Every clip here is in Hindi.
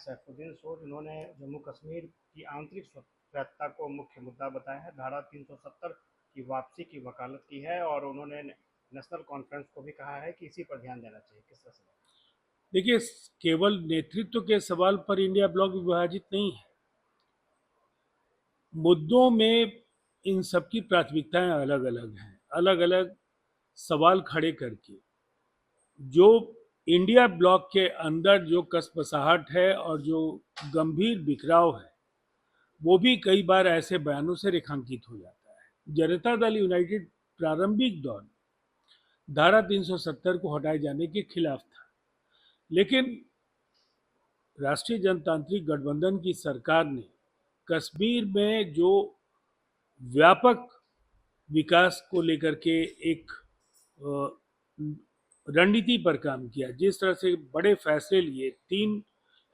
सैफुद्दीन सोज, इन्होंने जम्मू कश्मीर की आंतरिक सुरक्षा को मुख्य मुद्दा बताया है। धारा 370 की वापसी की वकालत की है और उन्होंने नेशनल कॉन्फ्रेंस को भी कहा है कि इसी पर ध्यान देना चाहिए। किस तरह से? देखिए, केवल नेतृत्व के सवाल पर इंडिया ब्लॉक विभाजित नहीं है। मुद्दों में इन सबकी प्राथमिकताएं अलग अलग हैं। अलग अलग सवाल खड़े करके जो इंडिया ब्लॉक के अंदर जो कसमसाहट है और जो गंभीर बिखराव है, वो भी कई बार ऐसे बयानों से रेखांकित हो जाता है। जनता दल यूनाइटेड प्रारंभिक दौर में धारा 370 को हटाए जाने के खिलाफ था, लेकिन राष्ट्रीय जनतांत्रिक गठबंधन की सरकार ने कश्मीर में जो व्यापक विकास को लेकर के एक रणनीति पर काम किया, जिस तरह से बड़े फैसले लिए, 3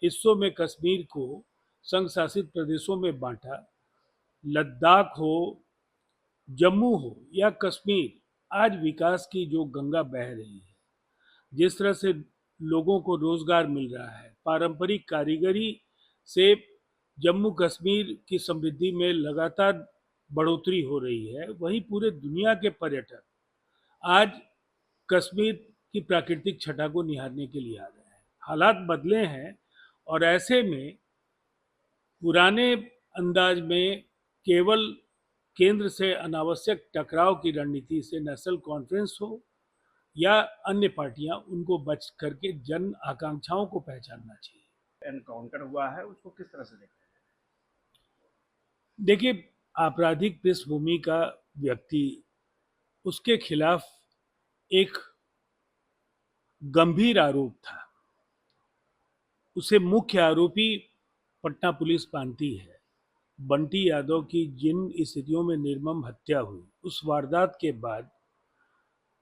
हिस्सों में कश्मीर को संघ शासित प्रदेशों में बांटा, लद्दाख हो, जम्मू हो या कश्मीर, आज विकास की जो गंगा बह रही है, जिस तरह से लोगों को रोजगार मिल रहा है, पारंपरिक कारीगरी से जम्मू कश्मीर की समृद्धि में लगातार बढ़ोतरी हो रही है, वहीं पूरे दुनिया के पर्यटक आज कश्मीर की प्राकृतिक छटा को निहारने के लिए आ रहे हैं। हालात बदले हैं और ऐसे में पुराने अंदाज में केवल केंद्र से अनावश्यक टकराव की रणनीति से नेशनल कॉन्फ्रेंस हो या अन्य पार्टियां, उनको बच करके जन आकांक्षाओं को पहचानना चाहिए। एनकाउंटर हुआ है, उसको किस तरह से देखते हैं? देखिए, आपराधिक पृष्ठभूमि का व्यक्ति, उसके खिलाफ एक गंभीर आरोप था। उसे मुख्य आरोपी पटना पुलिस मानती है। बंटी यादव की जिन स्थितियों में निर्मम हत्या हुई, उस वारदात के बाद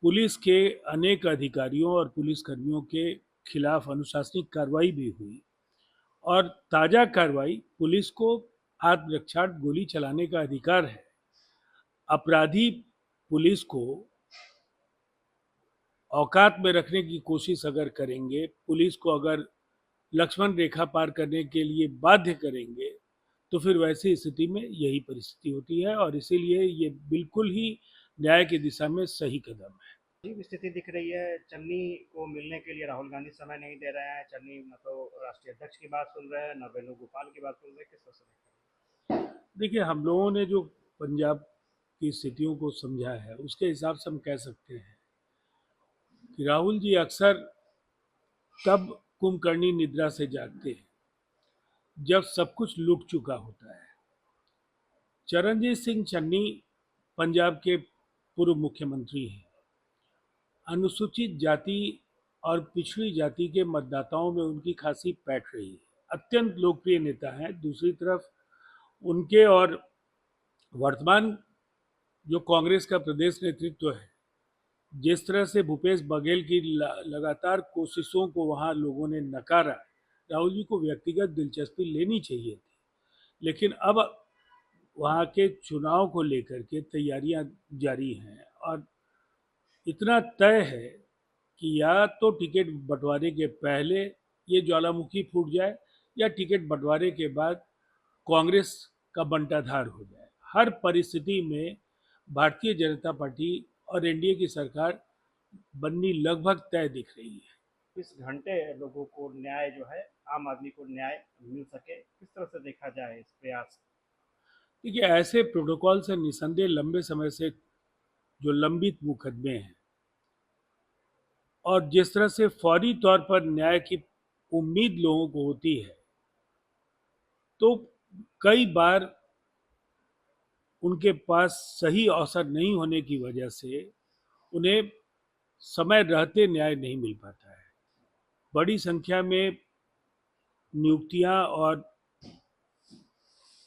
पुलिस के अनेक अधिकारियों और पुलिसकर्मियों के खिलाफ अनुशासनिक कार्रवाई भी हुई और ताजा कार्रवाई, पुलिस को आत्मरक्षा गोली चलाने का अधिकार है। अपराधी पुलिस को औकात में रखने की कोशिश अगर करेंगे, पुलिस को अगर लक्ष्मण रेखा पार करने के लिए बाध्य करेंगे, तो फिर वैसी स्थिति में यही परिस्थिति होती है और इसीलिए ये बिल्कुल ही न्याय की दिशा में सही कदम है। अजीब स्थिति दिख रही है। चन्नी को मिलने के लिए राहुल गांधी समय नहीं दे रहे हैं। चन्नी न तो राष्ट्रीय अध्यक्ष की बात सुन रहे हैं, न वेणुगोपाल की बात सुन रहे हैं। किस तरह से देख देखिए, हम लोगों ने जो पंजाब की स्थितियों को समझा है, उसके हिसाब से हम कह सकते हैं कि राहुल जी अक्सर तब कुंभकर्णी निद्रा से जागते हैं जब सब कुछ लुट चुका होता है। चरणजीत सिंह चन्नी पंजाब के पूर्व मुख्यमंत्री हैं। अनुसूचित जाति और पिछड़ी जाति के मतदाताओं में उनकी खासी पैठ रही है। अत्यंत लोकप्रिय नेता हैं। दूसरी तरफ उनके और वर्तमान जो कांग्रेस का प्रदेश नेतृत्व है, जिस तरह से भूपेश बघेल की लगातार कोशिशों को वहां लोगों ने नकारा, राहुल जी को व्यक्तिगत दिलचस्पी लेनी चाहिए थी, लेकिन अब वहां के चुनाव को लेकर के तैयारियां जारी हैं और इतना तय है कि या तो टिकट बंटवारे के पहले ये ज्वालामुखी फूट जाए या टिकट बंटवारे के बाद कांग्रेस का बंटाधार हो जाए। हर परिस्थिति में भारतीय जनता पार्टी और एनडीए की सरकार बननी लगभग तय दिख रही है। 24 घंटे लोगों को न्याय जो है, आम आदमी को न्याय मिल सके, किस तरह से देखा जाए इस प्रयास? देखिए, ऐसे प्रोटोकॉल से निसंदेह लंबे समय से जो लंबित मुकदमे हैं और जिस तरह से फौरी तौर पर न्याय की उम्मीद लोगों को होती है, तो कई बार उनके पास सही अवसर नहीं होने की वजह से उन्हें समय रहते न्याय नहीं मिल पाता है। बड़ी संख्या में नियुक्तियां और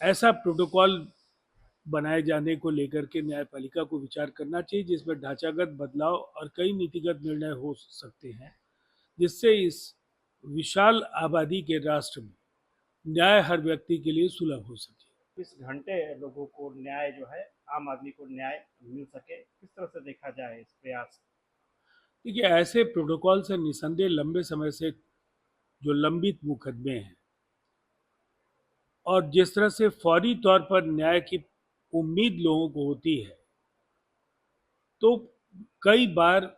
ऐसा प्रोटोकॉल बनाए जाने को लेकर के न्यायपालिका को विचार करना चाहिए, जिसमें ढांचागत बदलाव और कई नीतिगत निर्णय हो सकते हैं, जिससे इस विशाल आबादी के राष्ट्र में न्याय हर व्यक्ति के लिए सुलभ हो सके। 24 घंटे लोगों को न्याय जो है, आम आदमी को न्याय मिल सके, किस तरह से देखा जाए इस प्रयास? देखिए, ऐसे प्रोटोकॉल से निसंदेह लंबे समय से जो लंबित मुकदमे हैं और जिस तरह से फौरी तौर पर न्याय की उम्मीद लोगों को होती है, तो कई बार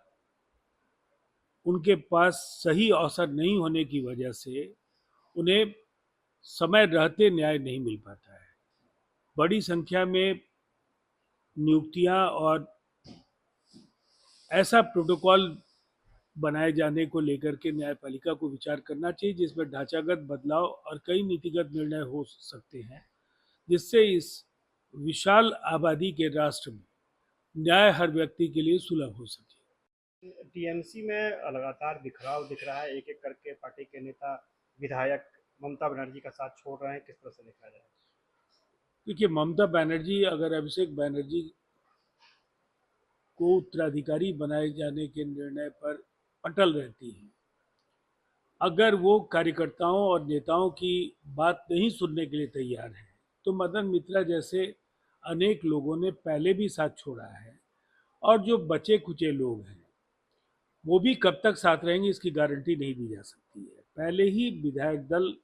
उनके पास सही अवसर नहीं होने की वजह से उन्हें समय रहते न्याय नहीं मिल पाता है। बड़ी संख्या में नियुक्तियां और ऐसा प्रोटोकॉल बनाए जाने को लेकर के न्यायपालिका को विचार करना चाहिए जिसमें ढांचागत बदलाव और कई नीतिगत निर्णय हो सकते हैं, जिससे इस विशाल आबादी के राष्ट्र में न्याय हर व्यक्ति के लिए सुलभ हो सके। टीएमसी में लगातार बिखराव दिख रहा है, एक एक करके पार्टी के नेता विधायक ममता बनर्जी का साथ छोड़ रहे हैं, किस तरह से देखा जाए? देखिए, ममता बनर्जी अगर अभिषेक बनर्जी को उत्तराधिकारी बनाए जाने के निर्णय पर अटल रहती हैं, अगर वो कार्यकर्ताओं और नेताओं की बात नहीं सुनने के लिए तैयार हैं, तो मदन मित्रा जैसे अनेक लोगों ने पहले भी साथ छोड़ा है, और जो बचे कुचे लोग हैं वो भी कब तक साथ रहेंगे इसकी गारंटी नहीं दी जा सकती है। पहले ही विधायक दल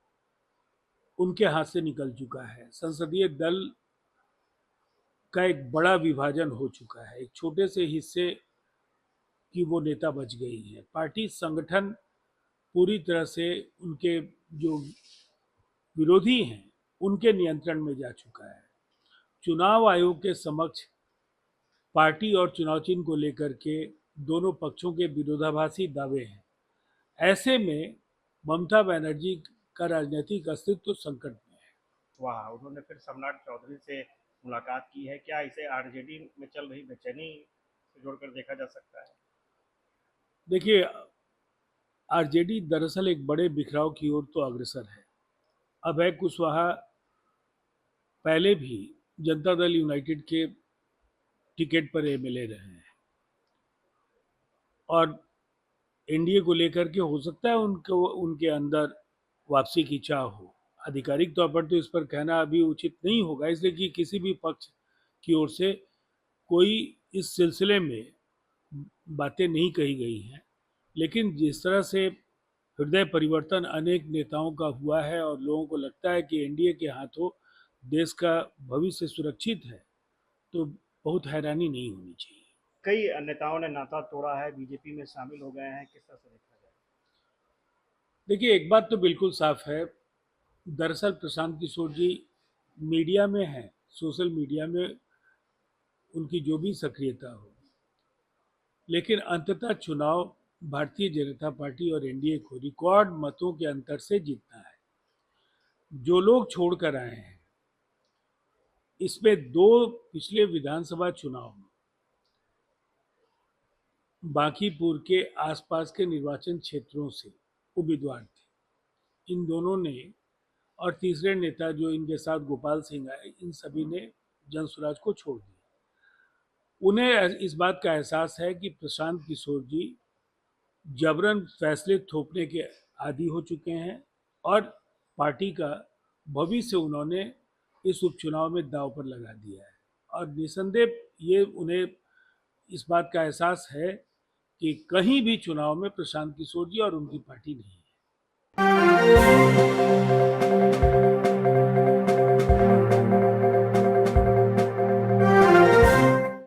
उनके हाथ से निकल चुका है, संसदीय दल का एक बड़ा विभाजन हो चुका है, एक छोटे से हिस्से की वो नेता बच गई है। पार्टी संगठन पूरी तरह से उनके जो विरोधी हैं उनके नियंत्रण में जा चुका है। चुनाव आयोग के समक्ष पार्टी और चुनाव चिन्ह को लेकर के दोनों पक्षों के विरोधाभासी दावे हैं। ऐसे में ममता बनर्जी का राजनीतिक अस्तित्व तो संकट में है। वाह, उन्होंने फिर सम्राट चौधरी से मुलाकात की है, क्या इसे आरजेडी में चल रही बेचैनी से जोड़कर देखा जा सकता है? देखिए, आरजेडी दरअसल एक बड़े बिखराव की ओर तो अग्रसर है। अभय कुशवाहा पहले भी जनता दल यूनाइटेड के टिकट पर एमएलए रहे हैं, और एनडीए को लेकर के हो सकता है उनको उनके अंदर वापसी की चाह हो। आधिकारिक तौर पर तो इस पर कहना अभी उचित नहीं होगा, इसलिए कि किसी भी पक्ष की ओर से कोई इस सिलसिले में बातें नहीं कही गई हैं। लेकिन जिस तरह से हृदय परिवर्तन अनेक नेताओं का हुआ है और लोगों को लगता है कि एनडीए के हाथों देश का भविष्य सुरक्षित है, तो बहुत हैरानी नहीं होनी चाहिए। कई नेताओं ने नाता तोड़ा है, बीजेपी में शामिल हो गए हैं, किस तरह से देखा जाए? देखिए, एक बात तो बिल्कुल साफ है, दरअसल प्रशांत किशोर जी मीडिया में हैं, सोशल मीडिया में उनकी जो भी सक्रियता हो, लेकिन अंततः चुनाव भारतीय जनता पार्टी और एनडीए को रिकॉर्ड मतों के अंतर से जीतना है। जो लोग छोड़कर आए हैं, इसमें दो पिछले विधानसभा चुनाव में बांकीपुर के आसपास के निर्वाचन क्षेत्रों से उम्मीदवार थे। इन दोनों ने, और तीसरे नेता जो इनके साथ गोपाल सिंह आए, इन सभी ने जनसुराज को छोड़ दिया। उन्हें इस बात का एहसास है कि प्रशांत किशोर जी जबरन फैसले थोपने के आदी हो चुके हैं, और पार्टी का भविष्य उन्होंने इस उपचुनाव में दांव पर लगा दिया है। और निसंदेह ये उन्हें इस बात का एहसास है कि कहीं भी चुनाव में प्रशांत किशोर जी और उनकी पार्टी नहीं है।